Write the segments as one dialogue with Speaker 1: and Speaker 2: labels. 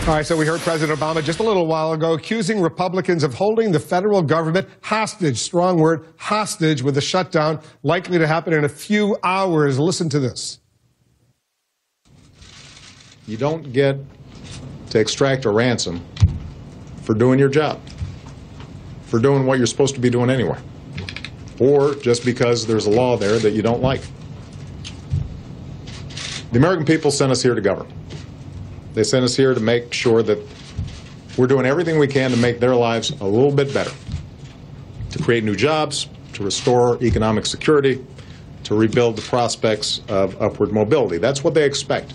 Speaker 1: All right, so we heard President Obama just a little while ago accusing Republicans of holding the federal government hostage, strong word, hostage, with a shutdown likely to happen in a few hours. Listen to this.
Speaker 2: You don't get to extract a ransom for doing your job, for doing what you're supposed to be doing anyway, or just because there's a law there that you don't like. The American people sent us here to govern. They sent us here to make sure that we're doing everything we can to make their lives a little bit better, to create new jobs, to restore economic security, to rebuild the prospects of upward mobility. That's what they expect.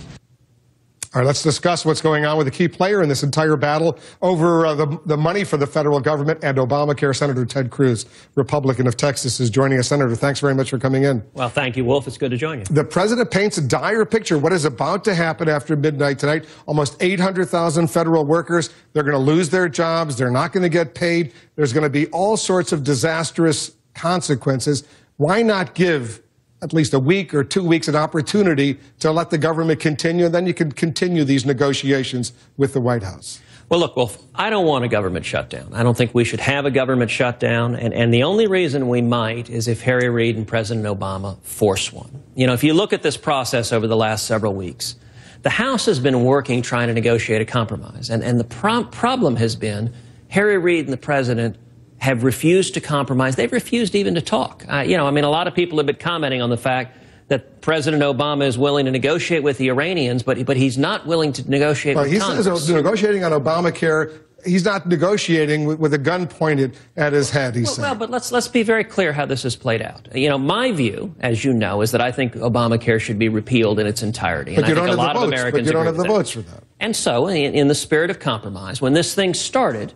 Speaker 1: All right, let's discuss what's going on with a key player in this entire battle over the money for the federal government and Obamacare. Senator Ted Cruz, Republican of Texas, is joining us. Senator, thanks very much for coming in.
Speaker 3: Well, thank you, Wolf. It's good to join you.
Speaker 1: The president paints a dire picture. What is about to happen after midnight tonight? Almost 800,000 federal workers. They're going to lose their jobs. They're not going to get paid. There's going to be all sorts of disastrous consequences. Why not give at least a week or 2 weeks an opportunity to let the government continue, and then you can continue these negotiations with the White House?
Speaker 3: Well, look, Wolf, I don't want a government shutdown. I don't think we should have a government shutdown, and the only reason we might is if Harry Reid and President Obama force one. You know, if you look at this process over the last several weeks, the House has been working trying to negotiate a compromise, and the problem has been Harry Reid and the President have refused to compromise. They've refused even to talk. A lot of people have been commenting on the fact that President Obama is willing to negotiate with the Iranians, but he's not willing to negotiate with Congress.
Speaker 1: He's negotiating on Obamacare. He's not negotiating with a gun pointed at his head, he said.
Speaker 3: Well, but let's be very clear how this has played out. You know, my view, as you know, is that I think Obamacare should be repealed in its entirety.
Speaker 1: But you don't have the votes. But you don't have the votes for that.
Speaker 3: And so, in the spirit of compromise, when this thing started,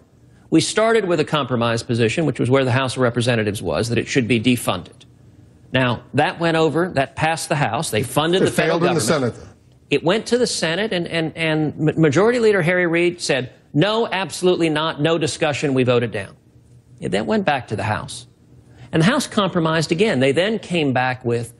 Speaker 3: we started with a compromise position, which was where the House of Representatives was, that it should be defunded. Now, that went over, that passed the House. They funded the federal government.
Speaker 1: It failed in the Senate.
Speaker 3: It went to the Senate, and Majority Leader Harry Reid said, no, absolutely not, no discussion, we voted down. It then went back to the House. And the House compromised again. They then came back with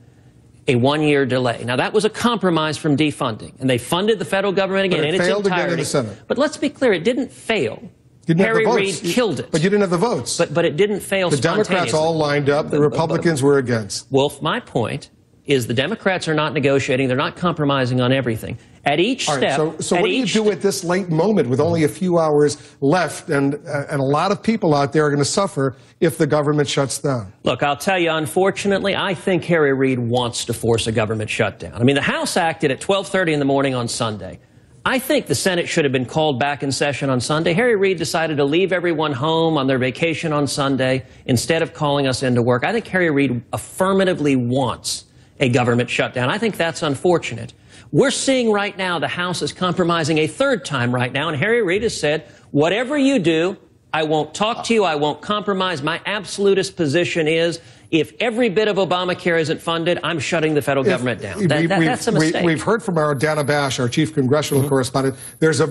Speaker 3: a one-year delay. Now, that was a compromise from defunding, and they funded the federal government again in its entirety.
Speaker 1: But it failed again in the Senate.
Speaker 3: But let's be clear, it didn't fail. Harry Reid killed it.
Speaker 1: But you didn't have the votes.
Speaker 3: But it didn't fail spontaneously.
Speaker 1: The Democrats all lined up. The Republicans were against.
Speaker 3: Wolf, my point is the Democrats are not negotiating. They're not compromising on everything. At each step.
Speaker 1: Right, so what do you do at this late moment with only a few hours left and a lot of people out there are going to suffer if the government shuts down?
Speaker 3: Look, I'll tell you, unfortunately, I think Harry Reid wants to force a government shutdown. I mean, the House acted at 12:30 in the morning on Sunday. I think the Senate should have been called back in session on Sunday. Harry Reid decided to leave everyone home on their vacation on Sunday instead of calling us into work. I think Harry Reid affirmatively wants a government shutdown. I think that's unfortunate. We're seeing right now the House is compromising a third time right now, and Harry Reid has said, whatever you do, I won't talk to you, I won't compromise. My absolutist position is if every bit of Obamacare isn't funded, I'm shutting the federal government down. That's a mistake.
Speaker 1: We've heard from our Dana Bash, our chief congressional correspondent. There's a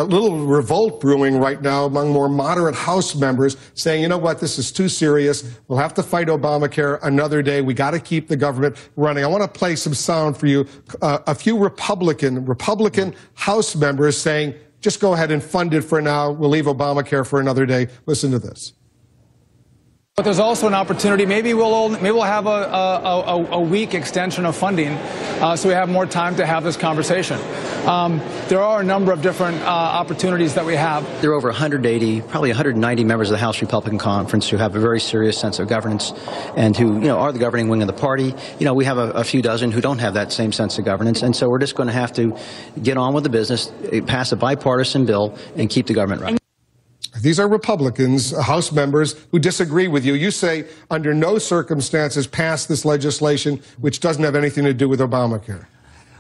Speaker 1: little revolt brewing right now among more moderate House members saying, you know what, this is too serious. We'll have to fight Obamacare another day. We got to keep the government running. I want to play some sound for you. A few Republican House members saying, just go ahead and fund it for now. We'll leave Obamacare for another day. Listen to this.
Speaker 4: But there's also an opportunity. Maybe we'll have a week extension of funding, so we have more time to have this conversation. There are a number of different opportunities that we have.
Speaker 5: There are over 180, probably 190 members of the House Republican Conference who have a very serious sense of governance, and who are the governing wing of the party. We have a few dozen who don't have that same sense of governance, and so we're just going to have to get on with the business, pass a bipartisan bill, and keep the government running.
Speaker 1: These are Republicans, House members, who disagree with you. You say, under no circumstances, pass this legislation, which doesn't have anything to do with Obamacare.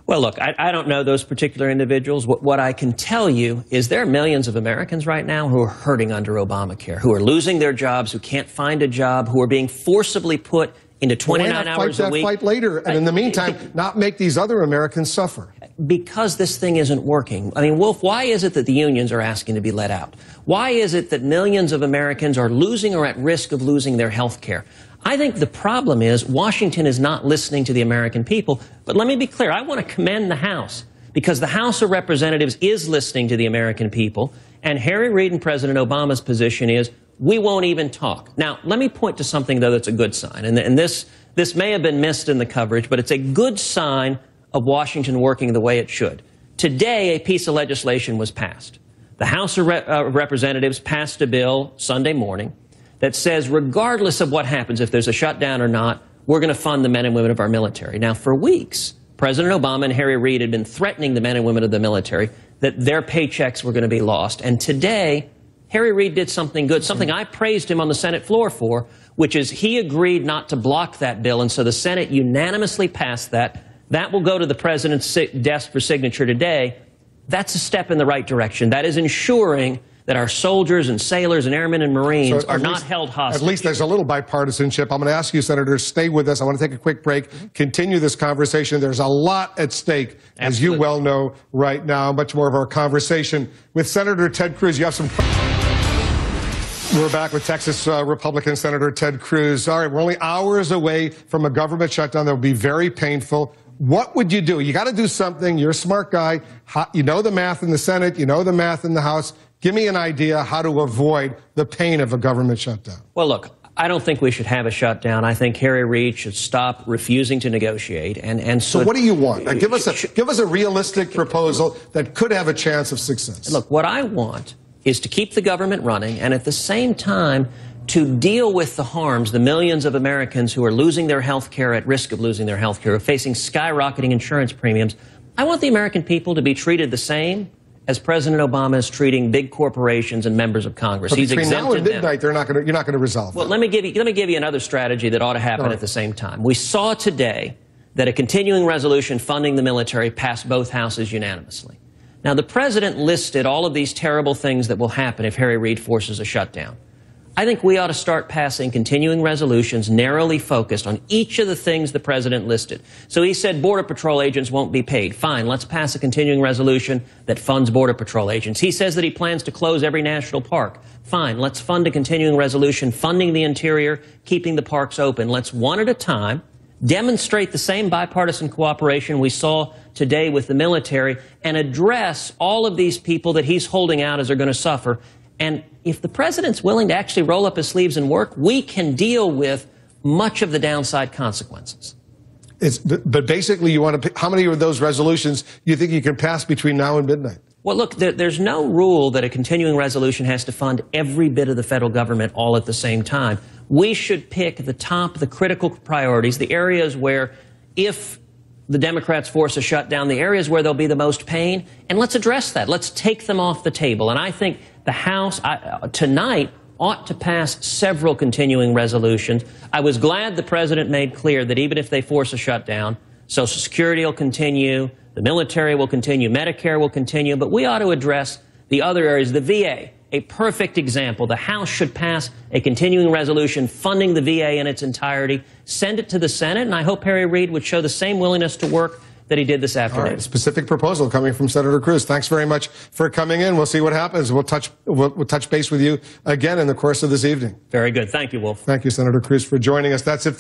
Speaker 3: Well, look, I don't know those particular individuals. What I can tell you is there are millions of Americans right now who are hurting under Obamacare, who are losing their jobs, who can't find a job, who are being forcibly put into 29 hours a week.
Speaker 1: Fight later, and in the meantime, not make these other Americans suffer.
Speaker 3: Because this thing isn't working. I mean, Wolf, why is it that the unions are asking to be let out? Why is it that millions of Americans are losing or at risk of losing their health care? I think the problem is Washington is not listening to the American people. But let me be clear, I want to commend the House because the House of Representatives is listening to the American people, and Harry Reid and President Obama's position is we won't even talk. Now, let me point to something, though, that's a good sign, and this may have been missed in the coverage, but it's a good sign of Washington working the way it should. Today, a piece of legislation was passed. The House of Representatives passed a bill Sunday morning that says regardless of what happens, if there's a shutdown or not, we're going to fund the men and women of our military. Now, for weeks, President Obama and Harry Reid had been threatening the men and women of the military that their paychecks were going to be lost. And today, Harry Reid did something good, something I praised him on the Senate floor for, which is he agreed not to block that bill, and so the Senate unanimously passed that. That will go to the president's desk for signature today. That's a step in the right direction. That is ensuring that our soldiers and sailors and airmen and Marines are not held hostage.
Speaker 1: At least there's a little bipartisanship. I'm going to ask you, Senator, stay with us. I want to take a quick break, continue this conversation. There's a lot at stake, as you well know right now. Much more of our conversation with Senator Ted Cruz. You have some... We're back with Texas Republican Senator Ted Cruz. All right, we're only hours away from a government shutdown that will be very painful. What would you do? You got to do something. You're a smart guy. You know the math in the Senate. You know the math in the House. Give me an idea how to avoid the pain of a government shutdown.
Speaker 3: Well, look, I don't think we should have a shutdown. I think Harry Reid should stop refusing to negotiate. So
Speaker 1: what do you want? Give us a realistic proposal that could have a chance of success.
Speaker 3: Look, what I want is to keep the government running and at the same time to deal with the harms, the millions of Americans who are losing their health care, at risk of losing their health care, facing skyrocketing insurance premiums. I want the American people to be treated the same as President Obama is treating big corporations and members of Congress. He's
Speaker 1: between now and midnight,
Speaker 3: them.
Speaker 1: You're not going to resolve
Speaker 3: Well,
Speaker 1: that.
Speaker 3: let me give you another strategy that ought to happen at the same time. We saw today that a continuing resolution funding the military passed both houses unanimously. Now, the president listed all of these terrible things that will happen if Harry Reid forces a shutdown. I think we ought to start passing continuing resolutions narrowly focused on each of the things the president listed. So he said Border Patrol agents won't be paid. Fine, let's pass a continuing resolution that funds Border Patrol agents. He says that he plans to close every national park. Fine, let's fund a continuing resolution funding the interior, keeping the parks open. Let's one at a time demonstrate the same bipartisan cooperation we saw today with the military and address all of these people that he's holding out as are going to suffer. And if the president's willing to actually roll up his sleeves and work, we can deal with much of the downside consequences.
Speaker 1: But basically, you want to. How many of those resolutions you think you can pass between now and midnight?
Speaker 3: Well, look, there's no rule that a continuing resolution has to fund every bit of the federal government all at the same time. We should pick the critical priorities, the areas where, if the Democrats force a shutdown, the areas where there'll be the most pain, and let's address that. Let's take them off the table. And I think the House tonight ought to pass several continuing resolutions. I was glad the president made clear that even if they force a shutdown, Social Security will continue, the military will continue, Medicare will continue, but we ought to address the other areas. The VA, a perfect example. The House should pass a continuing resolution funding the VA in its entirety, send it to the Senate, and I hope Harry Reid would show the same willingness to work that he did this afternoon.
Speaker 1: All right, specific proposal coming from Senator Cruz. Thanks very much for coming in. We'll see what happens. We'll touch base with you again in the course of this evening.
Speaker 3: Very good. Thank you, Wolf.
Speaker 1: Thank you, Senator Cruz, for joining us. That's it for